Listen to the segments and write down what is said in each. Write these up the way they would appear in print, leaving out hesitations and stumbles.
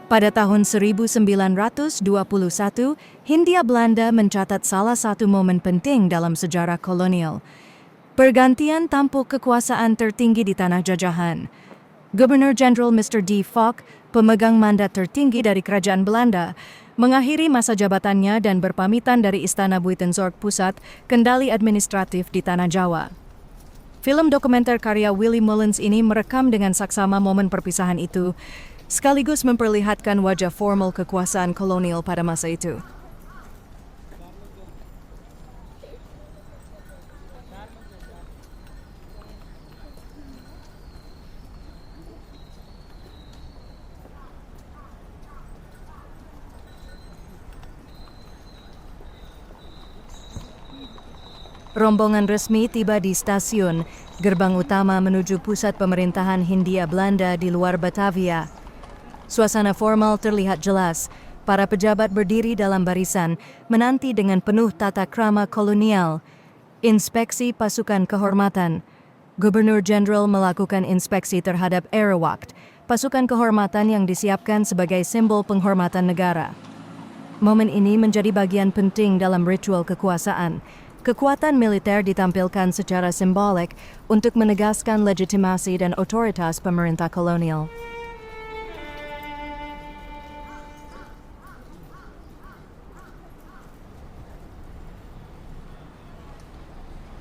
Pada tahun 1921, Hindia Belanda mencatat salah satu momen penting dalam sejarah kolonial. Pergantian tampuk kekuasaan tertinggi di tanah jajahan. Gubernur Jenderal Mr. D. Fock, pemegang mandat tertinggi dari Kerajaan Belanda, mengakhiri masa jabatannya dan berpamitan dari Istana Buitenzorg Pusat, kendali administratif di Tanah Jawa. Film dokumenter karya Willie Mullins ini merekam dengan saksama momen perpisahan itu, sekaligus memperlihatkan wajah formal kekuasaan kolonial pada masa itu. Rombongan resmi tiba di stasiun, gerbang utama menuju pusat pemerintahan Hindia Belanda di luar Batavia. Suasana formal terlihat jelas. Para pejabat berdiri dalam barisan, menanti dengan penuh tata krama kolonial. Inspeksi pasukan kehormatan. Gubernur Jenderal melakukan inspeksi terhadap Aerowacht, pasukan kehormatan yang disiapkan sebagai simbol penghormatan negara. Momen ini menjadi bagian penting dalam ritual kekuasaan. Kekuatan militer ditampilkan secara simbolik untuk menegaskan legitimasi dan otoritas pemerintah kolonial.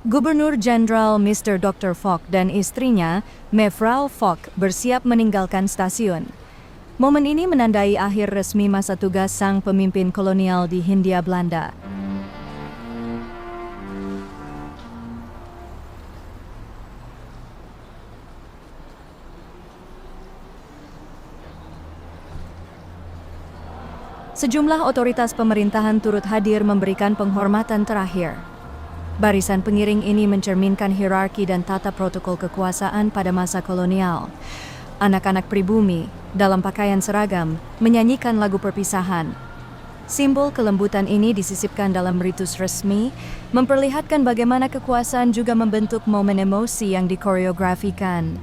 Gubernur Jenderal Mr. Dr. Fock dan istrinya, Mevrouw Fock, bersiap meninggalkan stasiun. Momen ini menandai akhir resmi masa tugas sang pemimpin kolonial di Hindia Belanda. Sejumlah otoritas pemerintahan turut hadir memberikan penghormatan terakhir. Barisan pengiring ini mencerminkan hierarki dan tata protokol kekuasaan pada masa kolonial. Anak-anak pribumi, dalam pakaian seragam, menyanyikan lagu perpisahan. Simbol kelembutan ini disisipkan dalam ritus resmi, memperlihatkan bagaimana kekuasaan juga membentuk momen emosi yang dikoreografikan.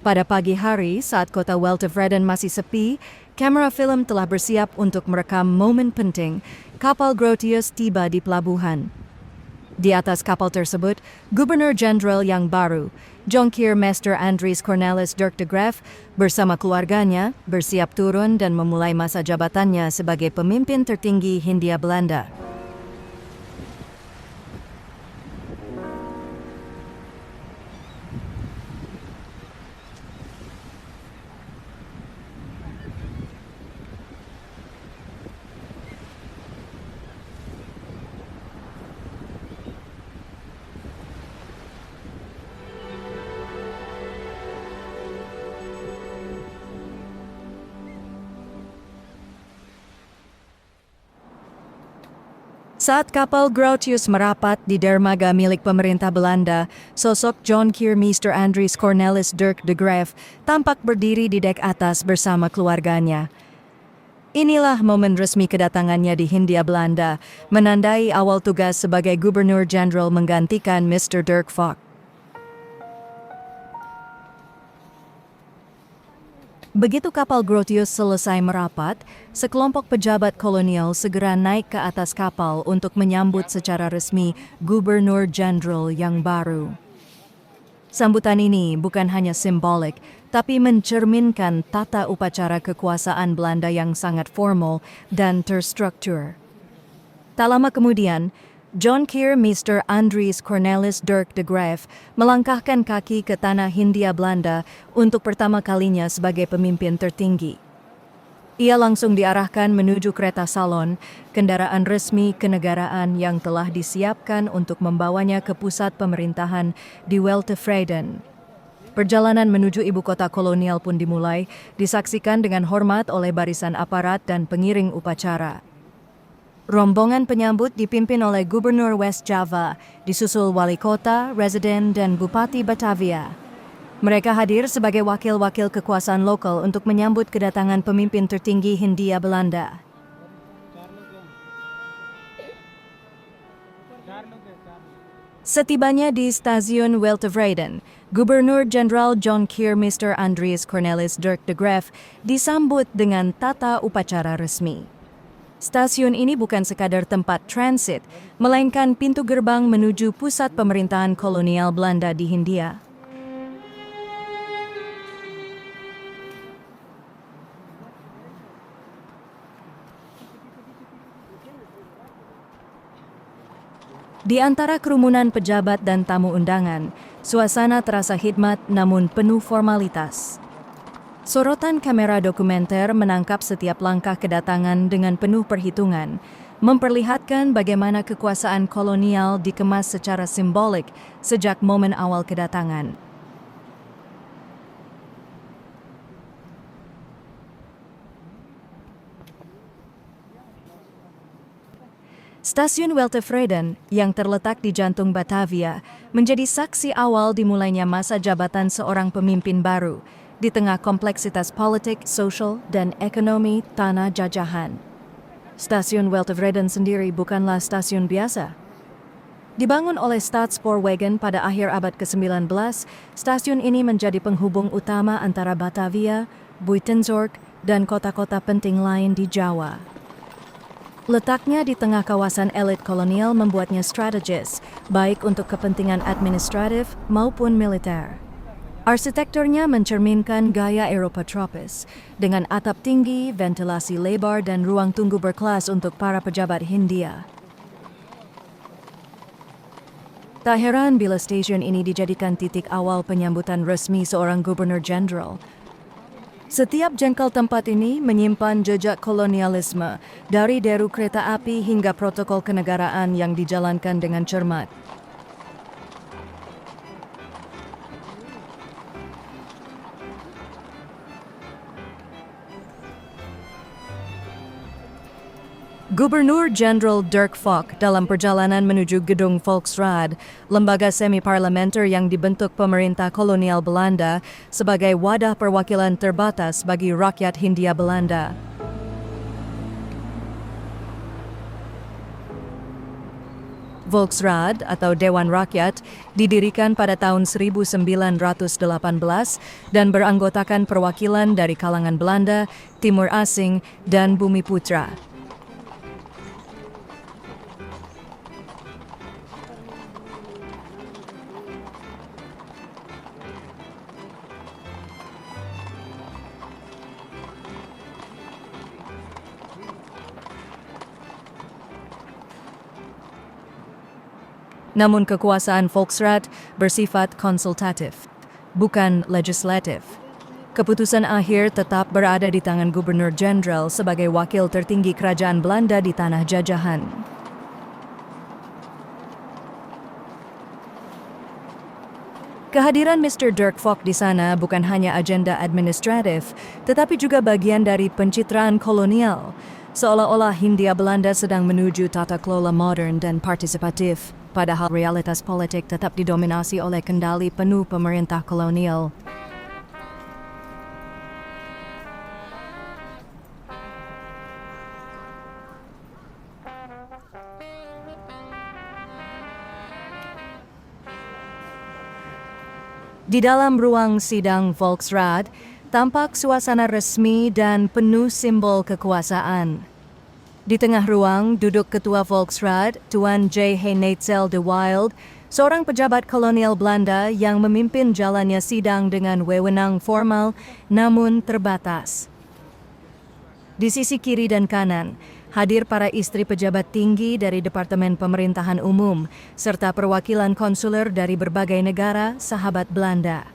Pada pagi hari, saat kota Weltevreden masih sepi, kamera film telah bersiap untuk merekam momen penting. Kapal Grotius tiba di pelabuhan. Di atas kapal tersebut, Gubernur Jenderal yang baru, Jonkheer Meester Andries Cornelis Dirk de Graaf, bersama keluarganya, bersiap turun dan memulai masa jabatannya sebagai pemimpin tertinggi Hindia Belanda. Saat kapal Grotius merapat di dermaga milik pemerintah Belanda, sosok Jonkheer Meester Andries Cornelis Dirk de Graaf tampak berdiri di dek atas bersama keluarganya. Inilah momen resmi kedatangannya di Hindia Belanda, menandai awal tugas sebagai Gubernur Jenderal menggantikan Mr. Dirk Fock. Begitu kapal Grotius selesai merapat, sekelompok pejabat kolonial segera naik ke atas kapal untuk menyambut secara resmi Gubernur Jenderal yang baru. Sambutan ini bukan hanya simbolik, tapi mencerminkan tata upacara kekuasaan Belanda yang sangat formal dan terstruktur. Tak lama kemudian, John Keurmeister Andries Cornelis Dirk de Graaf melangkahkan kaki ke tanah Hindia Belanda untuk pertama kalinya sebagai pemimpin tertinggi. Ia langsung diarahkan menuju kereta salon, kendaraan resmi kenegaraan yang telah disiapkan untuk membawanya ke pusat pemerintahan di Weltevreden. Perjalanan menuju ibu kota kolonial pun dimulai, disaksikan dengan hormat oleh barisan aparat dan pengiring upacara. Rombongan penyambut dipimpin oleh Gubernur West Java, disusul wali kota, residen, dan Bupati Batavia. Mereka hadir sebagai wakil-wakil kekuasaan lokal untuk menyambut kedatangan pemimpin tertinggi Hindia Belanda. Setibanya di stasiun Weltevreden, Gubernur Jenderal John Keurmeister Andries Cornelis Dirk de Graaf disambut dengan tata upacara resmi. Stasiun ini bukan sekadar tempat transit, melainkan pintu gerbang menuju pusat pemerintahan kolonial Belanda di Hindia. Di antara kerumunan pejabat dan tamu undangan, suasana terasa khidmat namun penuh formalitas. Sorotan kamera dokumenter menangkap setiap langkah kedatangan dengan penuh perhitungan, memperlihatkan bagaimana kekuasaan kolonial dikemas secara simbolik sejak momen awal kedatangan. Stasiun Weltevreden yang terletak di jantung Batavia menjadi saksi awal dimulainya masa jabatan seorang pemimpin baru di tengah kompleksitas politik, sosial, dan ekonomi tanah jajahan. Stasiun Weltevreden sendiri bukanlah stasiun biasa. Dibangun oleh Staatspoorwegen pada akhir abad ke-19, stasiun ini menjadi penghubung utama antara Batavia, Buitenzorg, dan kota-kota penting lain di Jawa. Letaknya di tengah kawasan elit kolonial membuatnya strategis, baik untuk kepentingan administratif maupun militer. Arsitekturnya mencerminkan gaya Eropa tropis, dengan atap tinggi, ventilasi lebar, dan ruang tunggu berkelas untuk para pejabat Hindia. Tak heran bila stasiun ini dijadikan titik awal penyambutan resmi seorang gubernur jenderal. Setiap jengkal tempat ini menyimpan jejak kolonialisme, dari deru kereta api hingga protokol kenegaraan yang dijalankan dengan cermat. Gubernur Jenderal Dirk Fock dalam perjalanan menuju gedung Volksraad, lembaga semi-parlementer yang dibentuk pemerintah kolonial Belanda sebagai wadah perwakilan terbatas bagi rakyat Hindia Belanda. Volksraad atau Dewan Rakyat didirikan pada tahun 1918 dan beranggotakan perwakilan dari kalangan Belanda, Timur Asing, dan Bumiputra. Namun kekuasaan Volksraad bersifat konsultatif, bukan legislatif. Keputusan akhir tetap berada di tangan Gubernur Jenderal sebagai wakil tertinggi kerajaan Belanda di tanah jajahan. Kehadiran Mr. Dirk Fock di sana bukan hanya agenda administratif, tetapi juga bagian dari pencitraan kolonial, seolah-olah Hindia Belanda sedang menuju tata kelola modern dan partisipatif. Padahal realitas politik tetap didominasi oleh kendali penuh pemerintah kolonial. Di dalam ruang sidang Volksraad, tampak suasana resmi dan penuh simbol kekuasaan. Di tengah ruang duduk Ketua Volksraad, Tuan J. Heinetzel de Wilde, seorang pejabat kolonial Belanda yang memimpin jalannya sidang dengan wewenang formal namun terbatas. Di sisi kiri dan kanan, Hadir para istri pejabat tinggi dari Departemen Pemerintahan Umum, serta perwakilan konsuler dari berbagai negara sahabat Belanda.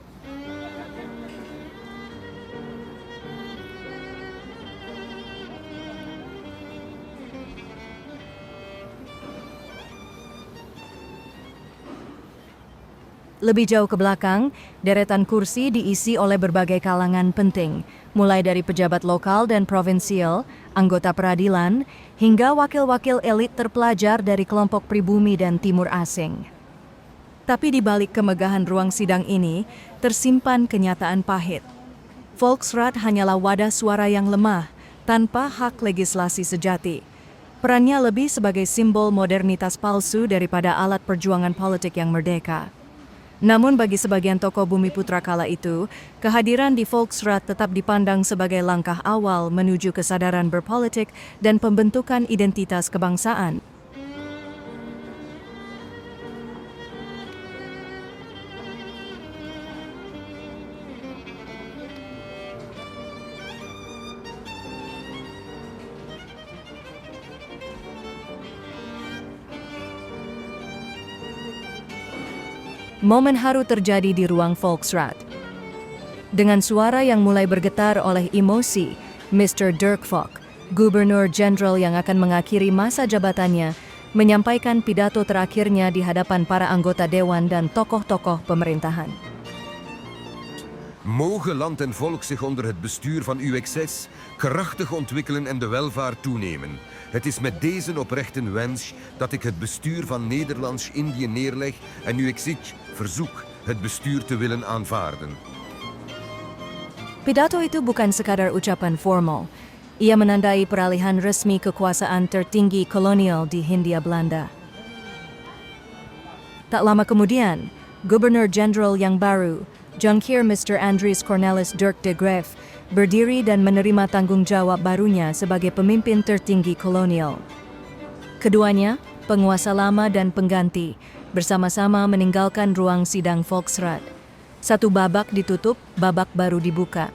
Lebih jauh ke belakang, deretan kursi diisi oleh berbagai kalangan penting, mulai dari pejabat lokal dan provinsial, anggota peradilan, hingga wakil-wakil elit terpelajar dari kelompok pribumi dan timur asing. Tapi di balik kemegahan ruang sidang ini, tersimpan kenyataan pahit. Volksraad hanyalah wadah suara yang lemah, tanpa hak legislasi sejati. Perannya lebih sebagai simbol modernitas palsu daripada alat perjuangan politik yang merdeka. Namun bagi sebagian tokoh Bumiputra kala itu, kehadiran di Volksraad tetap dipandang sebagai langkah awal menuju kesadaran berpolitik dan pembentukan identitas kebangsaan. Momen haru terjadi di ruang Volksraad. Dengan suara yang mulai bergetar oleh emosi, Mr. Dirk Fock, Gubernur Jenderal yang akan mengakhiri masa jabatannya, menyampaikan pidato terakhirnya di hadapan para anggota dewan dan tokoh-tokoh pemerintahan. Mogen land en volk zich onder het bestuur van uw excess krachtig ontwikkelen en de welvaart toenemen. Het is met deze oprechte wens dat ik het bestuur van Nederlands-Indië neerleg en uw exit verzoek het bestuur te willen aanvaarden. Pidato itu bukan sekadar ucapan formal. Ia menandai peralihan resmi kekuasaan tertinggi kolonial di Hindia Belanda. Tak lama kemudian, Gubernur Jenderal yang baru, Jonkheer Mr. Andries Cornelis Dirk de Graaf, berdiri dan menerima tanggung jawab barunya sebagai pemimpin tertinggi kolonial. Keduanya, penguasa lama dan pengganti, bersama-sama meninggalkan ruang sidang Volksraad. Satu babak ditutup, babak baru dibuka.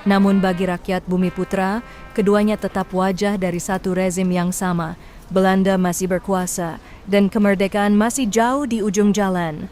Namun bagi rakyat Bumiputra, keduanya tetap wajah dari satu rezim yang sama. Belanda masih berkuasa, dan kemerdekaan masih jauh di ujung jalan.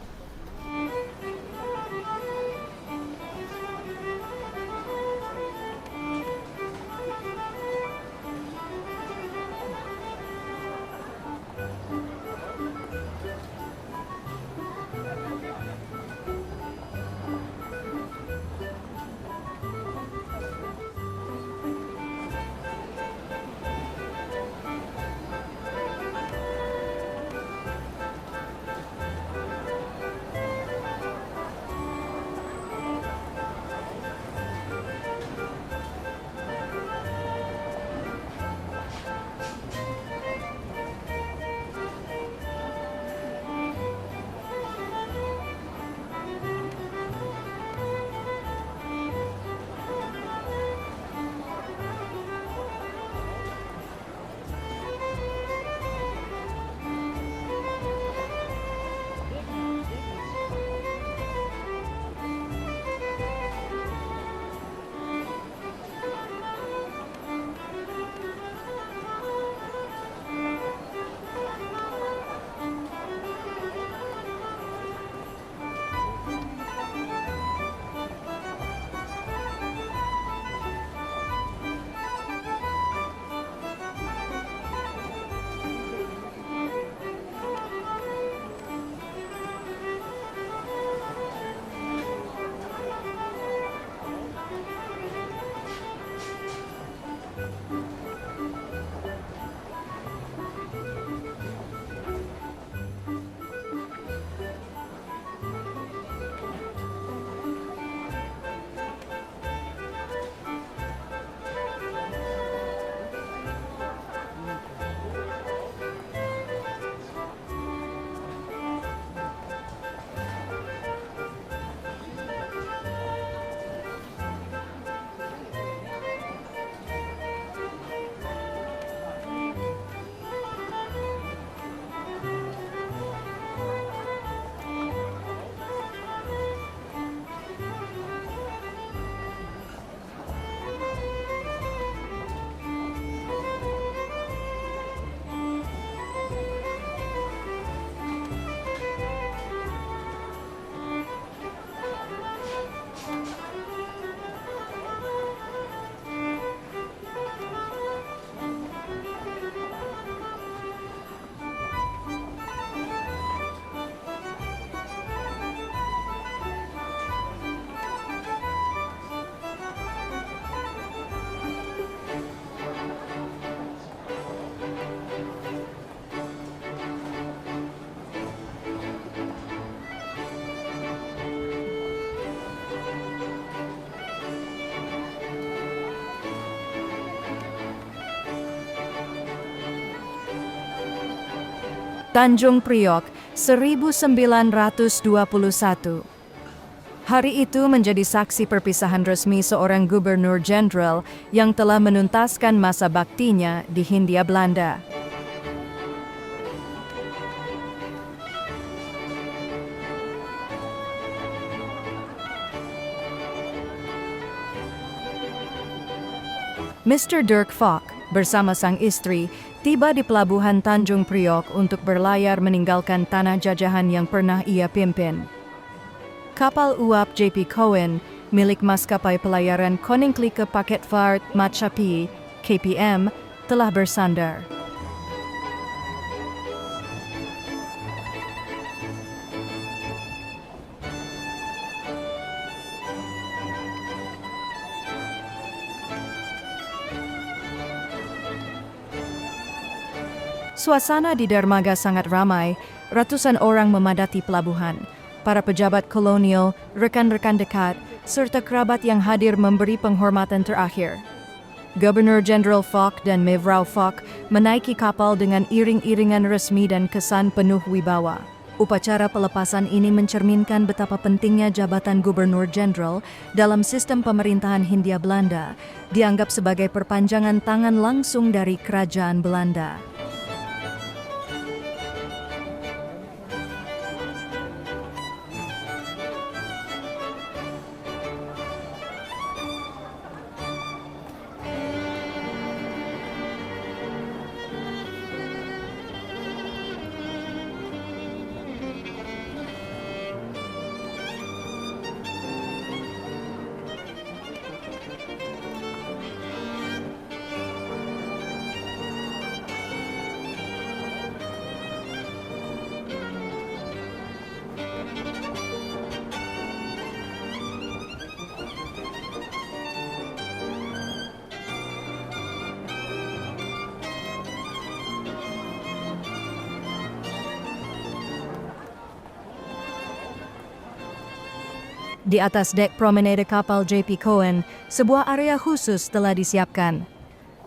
Tanjung Priok 1921. Hari itu menjadi saksi perpisahan resmi seorang gubernur jenderal yang telah menuntaskan masa baktinya di Hindia Belanda. Mr. Dirk Fock bersama sang istri tiba di pelabuhan Tanjung Priok untuk berlayar meninggalkan tanah jajahan yang pernah ia pimpin. Kapal uap J.P. Cohen, milik maskapai pelayaran Koninklijke Paketvaart Maatschappij (KPM), telah bersandar. Suasana di dermaga sangat ramai, ratusan orang memadati pelabuhan. Para pejabat kolonial, rekan-rekan dekat, serta kerabat yang hadir memberi penghormatan terakhir. Gubernur Jenderal Fock dan Mevrouw Fock menaiki kapal dengan iring-iringan resmi dan kesan penuh wibawa. Upacara pelepasan ini mencerminkan betapa pentingnya jabatan Gubernur Jenderal dalam sistem pemerintahan Hindia Belanda, dianggap sebagai perpanjangan tangan langsung dari Kerajaan Belanda. Di atas dek promenade kapal J.P. Cohen, sebuah area khusus telah disiapkan.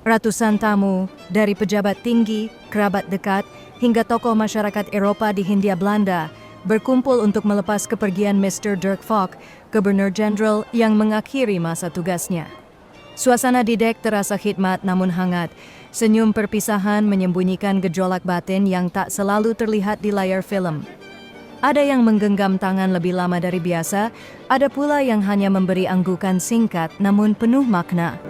Ratusan tamu, dari pejabat tinggi, kerabat dekat, hingga tokoh masyarakat Eropa di Hindia Belanda, berkumpul untuk melepas kepergian Mr. Dirk Fock, Gubernur Jenderal yang mengakhiri masa tugasnya. Suasana di dek terasa khidmat namun hangat. Senyum perpisahan menyembunyikan gejolak batin yang tak selalu terlihat di layar film. Ada yang menggenggam tangan lebih lama dari biasa, ada pula yang hanya memberi anggukan singkat namun penuh makna.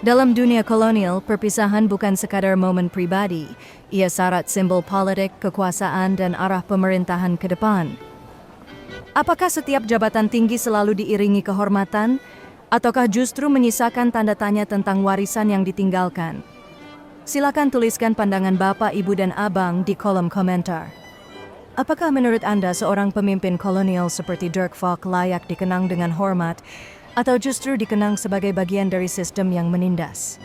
Dalam dunia kolonial, perpisahan bukan sekadar momen pribadi, ia syarat simbol politik, kekuasaan, dan arah pemerintahan ke depan. Apakah setiap jabatan tinggi selalu diiringi kehormatan, ataukah justru menyisakan tanda tanya tentang warisan yang ditinggalkan? Silakan tuliskan pandangan Bapak, Ibu, dan Abang di kolom komentar. Apakah menurut Anda seorang pemimpin kolonial seperti Dirk Fock layak dikenang dengan hormat atau justru dikenang sebagai bagian dari sistem yang menindas?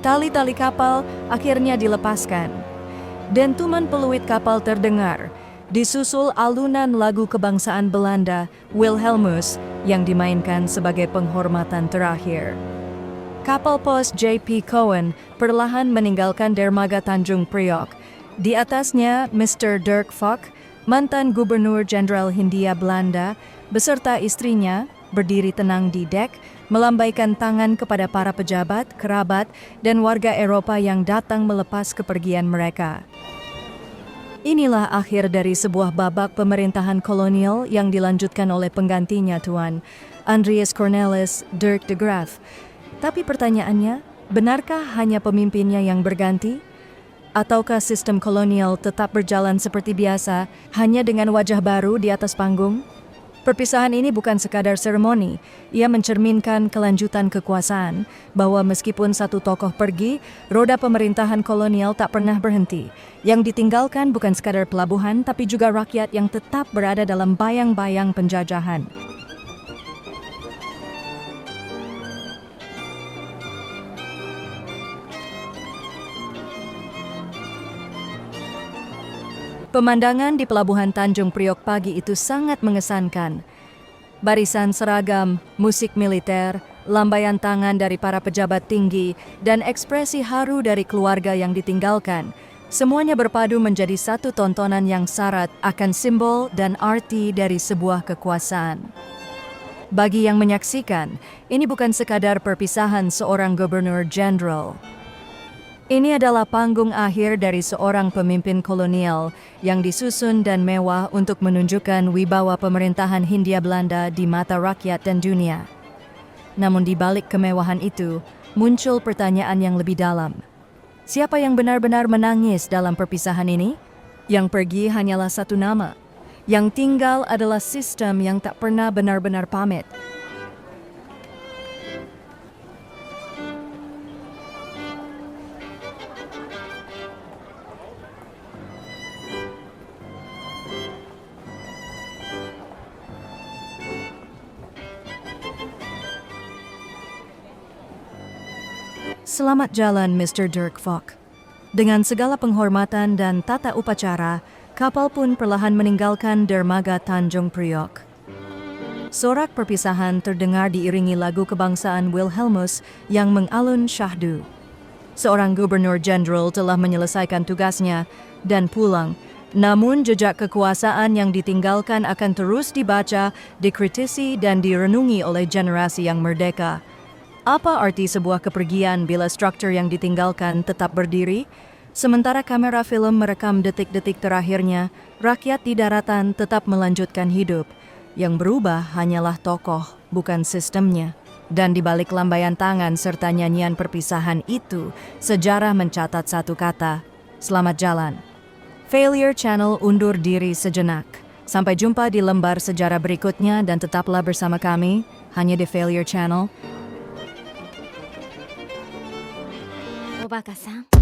Tali-tali kapal akhirnya dilepaskan. Dentuman peluit kapal terdengar, disusul alunan lagu kebangsaan Belanda Wilhelmus yang dimainkan sebagai penghormatan terakhir. Kapal pos J.P. Cohen perlahan meninggalkan dermaga Tanjung Priok. Di atasnya, Mr. Dirk Fock, mantan Gubernur Jenderal Hindia Belanda, beserta istrinya, berdiri tenang di dek, melambaikan tangan kepada para pejabat, kerabat, dan warga Eropa yang datang melepas kepergian mereka. Inilah akhir dari sebuah babak pemerintahan kolonial yang dilanjutkan oleh penggantinya, Tuan Andries Cornelis Dirk de Graaf. Tapi pertanyaannya, benarkah hanya pemimpinnya yang berganti? Ataukah sistem kolonial tetap berjalan seperti biasa, hanya dengan wajah baru di atas panggung? Perpisahan ini bukan sekadar seremoni, ia mencerminkan kelanjutan kekuasaan, bahwa meskipun satu tokoh pergi, roda pemerintahan kolonial tak pernah berhenti. Yang ditinggalkan bukan sekadar pelabuhan, tapi juga rakyat yang tetap berada dalam bayang-bayang penjajahan. Pemandangan di pelabuhan Tanjung Priok pagi itu sangat mengesankan. Barisan seragam, musik militer, lambaian tangan dari para pejabat tinggi, dan ekspresi haru dari keluarga yang ditinggalkan, semuanya berpadu menjadi satu tontonan yang syarat akan simbol dan arti dari sebuah kekuasaan. Bagi yang menyaksikan, ini bukan sekadar perpisahan seorang gubernur jenderal. Ini adalah panggung akhir dari seorang pemimpin kolonial yang disusun dan mewah untuk menunjukkan wibawa pemerintahan Hindia Belanda di mata rakyat dan dunia. Namun di balik kemewahan itu, muncul pertanyaan yang lebih dalam. Siapa yang benar-benar menangis dalam perpisahan ini? Yang pergi hanyalah satu nama. Yang tinggal adalah sistem yang tak pernah benar-benar pamit. Selamat jalan, Mr. Dirk Fock. Dengan segala penghormatan dan tata upacara, kapal pun perlahan meninggalkan dermaga Tanjung Priok. Sorak perpisahan terdengar diiringi lagu kebangsaan Wilhelmus yang mengalun syahdu. Seorang gubernur jenderal telah menyelesaikan tugasnya dan pulang, namun jejak kekuasaan yang ditinggalkan akan terus dibaca, dikritisi dan direnungi oleh generasi yang merdeka. Apa arti sebuah kepergian bila struktur yang ditinggalkan tetap berdiri? Sementara kamera film merekam detik-detik terakhirnya, rakyat di daratan tetap melanjutkan hidup. Yang berubah hanyalah tokoh, bukan sistemnya. Dan di balik lambaian tangan serta nyanyian perpisahan itu, sejarah mencatat satu kata, selamat jalan. Failure Channel undur diri sejenak. Sampai jumpa di lembar sejarah berikutnya dan tetaplah bersama kami, hanya di Failure Channel. おバカさん